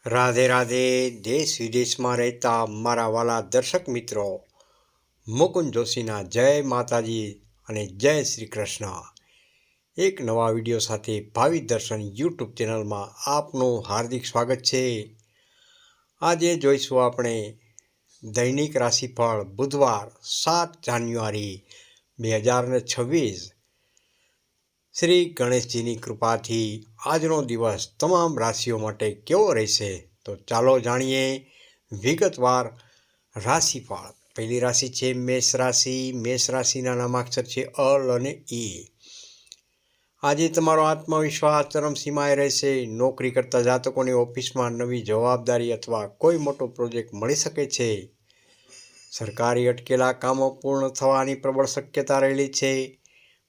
રાધે રાધે. દેશ વિદેશમાં રહેતા મારા વાલા દર્શક મિત્રો, મુકુંદ જોશીના જય માતાજી અને જય શ્રી કૃષ્ણ. એક નવા વિડીયો સાથે ભાવિ દર્શન યુટ્યુબ ચેનલમાં આપનું હાર્દિક સ્વાગત છે. આજે જોઈશું આપણે દૈનિક રાશિફળ બુધવાર 7 જાન્યુઆરી 2026. શ્રી ગણેશજીની કૃપાથી આજનો દિવસ તમામ રાશિઓ માટે કેવો રહેશે, તો ચાલો જાણીએ વિગતવાર રાશિફળ. પહેલી રાશિ છે મેષ રાશિ. મેષ રાશિના નામાક્ષર છે અલ અને ઈ. આજે તમારો આત્મવિશ્વાસ ચરમસીમાએ રહેશે. નોકરી કરતા જાતકોની ઓફિસમાં નવી જવાબદારી અથવા કોઈ મોટો પ્રોજેક્ટ મળી શકે છે. સરકારી અટકેલા કામો પૂર્ણ થવાની પ્રબળ શક્યતા રહેલી છે.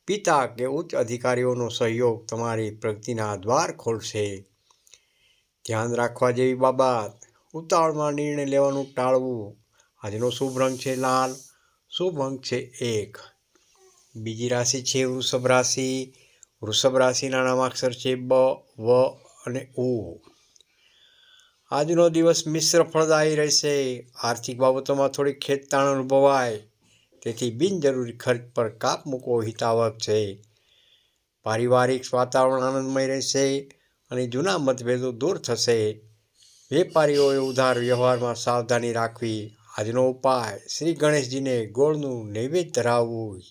પિતા કે ઉચ્ચ અધિકારીઓનો સહયોગ તમારી પ્રગતિના દ્વાર ખોલશે. ધ્યાન રાખવા જેવી બાબત, ઉતાવળમાં નિર્ણય લેવાનું ટાળવું. આજનો શુભ રંગ છે લાલ. શુભ અંક છે 1. બીજી રાશિ છે વૃષભ રાશિ. વૃષભ રાશિના નામાક્ષર છે બ, વ અને ઉ. આજનો દિવસ મિશ્ર ફળદાયી રહેશે. આર્થિક બાબતોમાં થોડી ખેંચતાણ અનુભવાય, તેથી બિનજરૂરી ખર્ચ પર કાપ મૂકવો હિતાવહ છે. પારિવારિક વાતાવરણ આનંદમય રહેશે અને જૂના મતભેદો દૂર થશે. વેપારીઓએ ઉધાર વ્યવહારમાં સાવધાની રાખવી. આજનો ઉપાય, શ્રી ગણેશજીને ગોળનું નૈવેદ્ય ધરાવવું.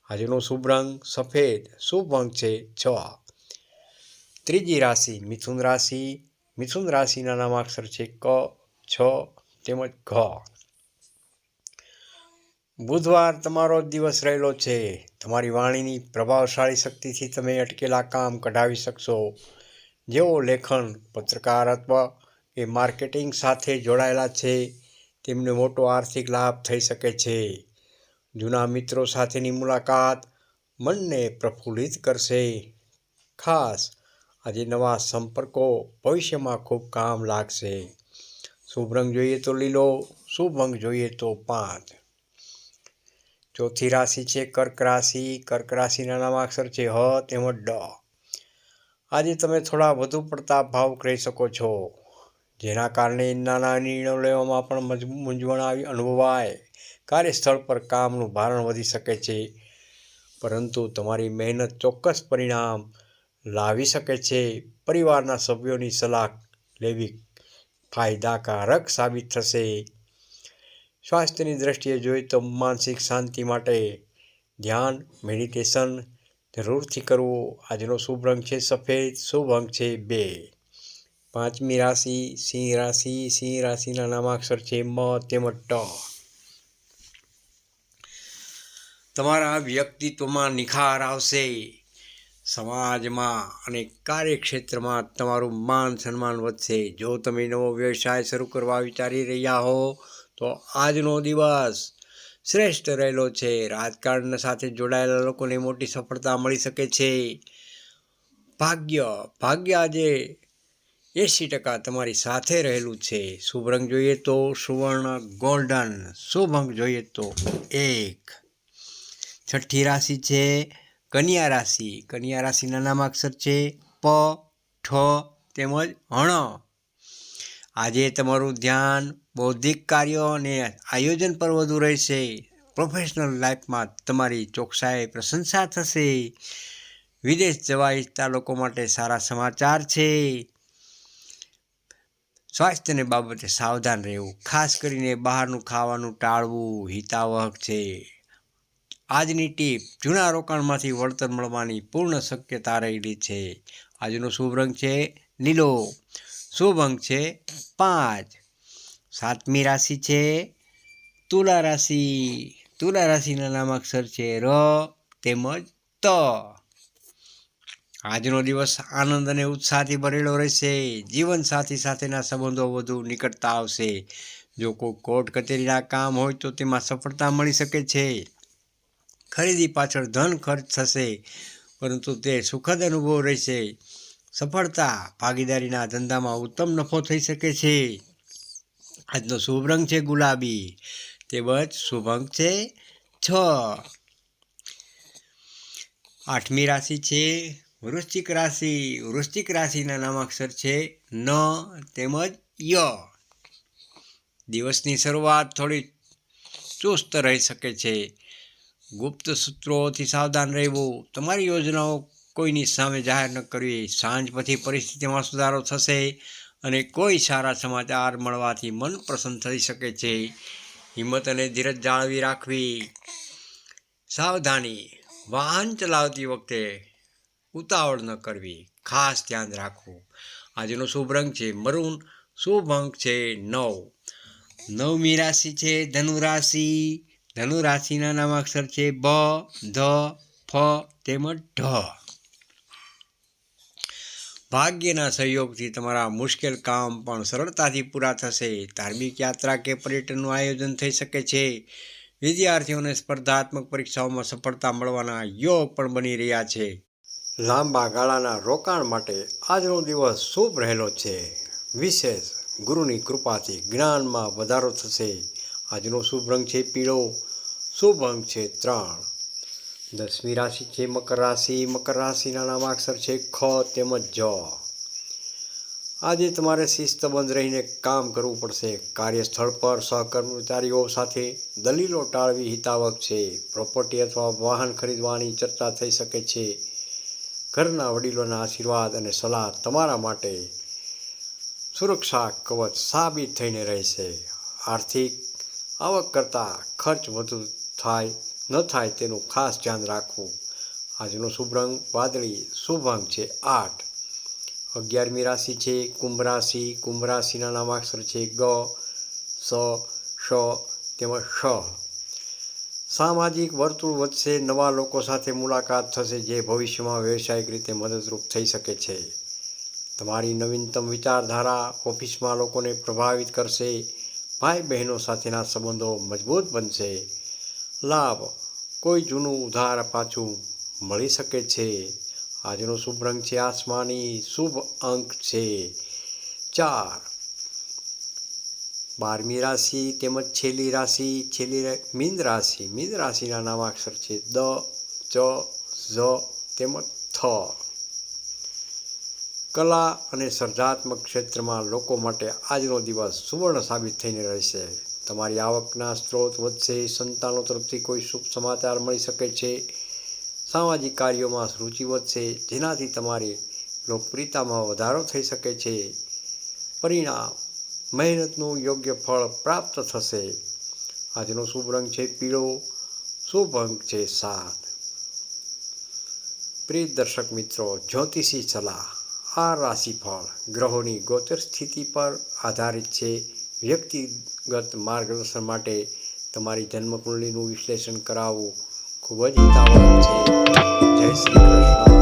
આજનો શુભ રંગ સફેદ. શુભ અંક છે 6. ત્રીજી રાશિ મિથુન રાશિ. મિથુન રાશિના નામાક્ષર છે ક, છ તેમજ ઘ. બુધવાર તમારો દિવસ રહેલો છે. તમારી વાણીની પ્રભાવશાળી શક્તિથી તમે અટકેલા કામ કઢાવી શકશો. જેઓ લેખન, પત્રકારત્વ કે માર્કેટિંગ સાથે જોડાયેલા છે, તેમને મોટો આર્થિક લાભ થઈ શકે છે. જૂના મિત્રો સાથેની મુલાકાત મનને પ્રફુલ્લિત કરશે. ખાસ આજે નવા સંપર્કો ભવિષ્યમાં ખૂબ કામ લાગશે. શુભ રંગ જોઈએ તો લીલો. શુભ અંક જોઈએ તો 5. ચોથી રાશિ છે કર્ક રાશિ. કર્ક રાશિના નામાક્ષર છે હ તેમજ ડ. આજે તમે થોડા વધુ પડતા ભાવુક રહી શકો છો, જેના કારણે નાના નિર્ણયો લેવામાં પણ મૂંઝવણ અનુભવાય. કાર્યસ્થળ પર કામનું ભારણ વધી શકે છે, પરંતુ તમારી મહેનત ચોક્કસ પરિણામ લાવી શકે છે. પરિવારના સભ્યોની સલાહ લેવી ફાયદાકારક સાબિત થશે. સ્વાસ્થ્યની દ્રષ્ટિએ જોઈએ તો માનસિક શાંતિ માટે ધ્યાન, મેડિટેશન જરૂરથી કરવું. આજનો શુભ રંગ છે સફેદ. શુભ અંક છે 2. પાંચમી રાશિ સિંહ રાશિ. સિંહ રાશિના નામાક્ષર છે મ તેમજ ટ. તમારા વ્યક્તિત્વમાં નિખાર આવશે. સમાજમાં અને કાર્યક્ષેત્રમાં તમારું માન સન્માન વધશે. જો તમે નવો વ્યવસાય શરૂ કરવા વિચારી રહ્યા હો, તો આજનો દિવસ શ્રેષ્ઠ રહેલો છે. રાજકારણ સાથે જોડાયેલા લોકોને મોટી સફળતા મળી શકે છે. ભાગ્ય આજે 80% તમારી સાથે રહેલું છે. શુભ રંગ જોઈએ તો સુવર્ણ ગોલ્ડન. શુભ અંક જોઈએ તો 1. છઠ્ઠી રાશિ છે કન્યા રાશિ. કન્યા રાશિના નામાક્ષર છે પ, ઠ તેમજ હણ. આજે તમારું ધ્યાન બૌદ્ધિક કાર્યો અને આયોજન પર વધુ રહેશે. પ્રોફેશનલ લાઈફમાં તમારી ચોકસાઈ પ્રશંસા થશે. વિદેશ જવા ઈચ્છતા લોકો માટે સારા સમાચાર છે. સ્વાસ્થ્યને બાબતે સાવધાન રહેવું, ખાસ કરીને બહારનું ખાવાનું ટાળવું હિતાવહ છે. આજની ટીપ, જૂના રોકાણમાંથી વળતર મળવાની પૂર્ણ શક્યતા રહેલી છે. આજનો શુભ રંગ છે લીલો. શુભ અંક છે 5. સાતમી રાશિ છે તુલા રાશિ. તુલા રાશિના નામાક્ષર છે ર તેમજ ત. આજનો દિવસ આનંદ અને ઉત્સાહથી ભરેલો રહેશે. જીવનસાથી સાથેના સંબંધો વધુ નિકટતા આવશે. જો કોઈ કોર્ટ કચેરીના કામ હોય તો તેમાં સફળતા મળી શકે છે. ખરીદી પાછળ ધન ખર્ચ થશે, પરંતુ તે સુખદ અનુભવ રહેશે. સફળતા ભાગીદારીના ધંધામાં ઉત્તમ નફો થઈ શકે છે. આજનો શુભ રંગ છે ગુલાબી તેમજ શુભ અંક છે 6. આઠમી રાશિ છે વૃશ્ચિક રાશિના નામાક્ષર છે ન તેમજ ય. દિવસની શરૂઆત થોડી ચુસ્ત રહી શકે છે. ગુપ્ત સૂત્રોથી સાવધાન રહેવું. તમારી યોજનાઓ કોઈની સામે જાહેર ન કરવી. સાંજ પછી પરિસ્થિતિમાં સુધારો થશે અને કોઈ સારા સમાચાર મળવાથી મન પ્રસન્ન થઈ શકે છે. હિંમત અને ધીરજ જાળવી રાખવી. સાવધાની. વાહન ચલાવતી વખતે ઉતાવળ ન કરવી. ખાસ ધ્યાન રાખવું. આજનો શુભ રંગ છે મરૂન. શુભ અંક છે 9. 9મી રાશિ છે ધનુ રાશિ. ધનુ રાશિના નામાક્ષર છે બ, ધ, ફ તેમજ ઢ. ભાગ્યના સહયોગથી તમારા મુશ્કેલ કામ પણ સરળતાથી પૂરા થશે. ધાર્મિક યાત્રા કે પર્યટનનું આયોજન થઈ શકે છે. વિદ્યાર્થીઓને સ્પર્ધાત્મક પરીક્ષાઓમાં સફળતા મળવાના યોગ પણ બની રહ્યા છે. લાંબા ગાળાના રોકાણ માટે આજનો દિવસ શુભ રહેલો છે. વિશેષ ગુરુની કૃપાથી જ્ઞાનમાં વધારો થશે. આજનો શુભ રંગ છે પીળો. શુભ અંક છે 3. 10મી રાશિ છે મકર રાશિ. મકર રાશિના નામાક્ષર છે ખ તેમજ જ. આજે તમારે શિસ્તબદ્ધ રહીને કામ કરવું પડશે. કાર્યસ્થળ પર સહકર્મચારીઓ સાથે દલીલો ટાળવી હિતાવહ છે. પ્રોપર્ટી અથવા વાહન ખરીદવાની ચર્ચા થઈ શકે છે. ઘરના વડીલોના આશીર્વાદ અને સલાહ તમારા માટે સુરક્ષા કવચ સાબિત થઈને રહેશે. આર્થિક આવક કરતાં ખર્ચ વધુ ન થાય તેનું ખાસ ધ્યાન રાખવું. આજનો શુભ રંગ વાદળી. શુભ અંક છે 8. 11મી રાશિ છે કુંભ રાશિ. કુંભ રાશિના નામાક્ષર છે ગ, સ, શ તેમજ શ. સામાજિક વર્તુળ વચ્ચે નવા લોકો સાથે મુલાકાત થશે જે ભવિષ્યમાં વ્યવસાયિક રીતે મદદરૂપ થઈ શકે છે. તમારી નવીનતમ વિચારધારા ઓફિસમાં લોકોને પ્રભાવિત કરશે. ભાઈ બહેનો સાથેના સંબંધો મજબૂત બનશે. લાભ. કોઈ જૂનું ઉધાર પાછું મળી શકે છે. આજનો શુભ રંગ છે આસમાની. શુભ અંક છે 4. 12મી રાશિ તેમજ છેલ્લી રાશિ મીન રાશિ. મીન રાશિના નામાક્ષર છે દ, ચ, ઝ તેમજ થ. કલા અને સર્જનાત્મક ક્ષેત્રમાં લોકો માટે આજનો દિવસ સુવર્ણ સાબિત થઈને રહેશે. તમારી આવકના સ્ત્રોત વધશે. સંતાનો તરફથી કોઈ શુભ સમાચાર મળી શકે છે. સામાજિક કાર્યોમાં રુચિ વધશે જેનાથી તમારી લોકપ્રિયતામાં વધારો થઈ શકે છે. પરિણામ. મહેનતનું યોગ્ય ફળ પ્રાપ્ત થશે. આજનો શુભ રંગ છે પીળો. શુભ અંક છે 7. પ્રિય દર્શક મિત્રો, જ્યોતિષી સલાહ. આ રાશિફળ ગ્રહોની ગોચર સ્થિતિ પર આધારિત છે. વ્યક્તિગત માર્ગદર્શન માટે તમારી જન્મકુંડળીનું વિશ્લેષણ કરાવવું ખૂબ જ હિતાવહ છે. જય શ્રી કૃષ્ણ.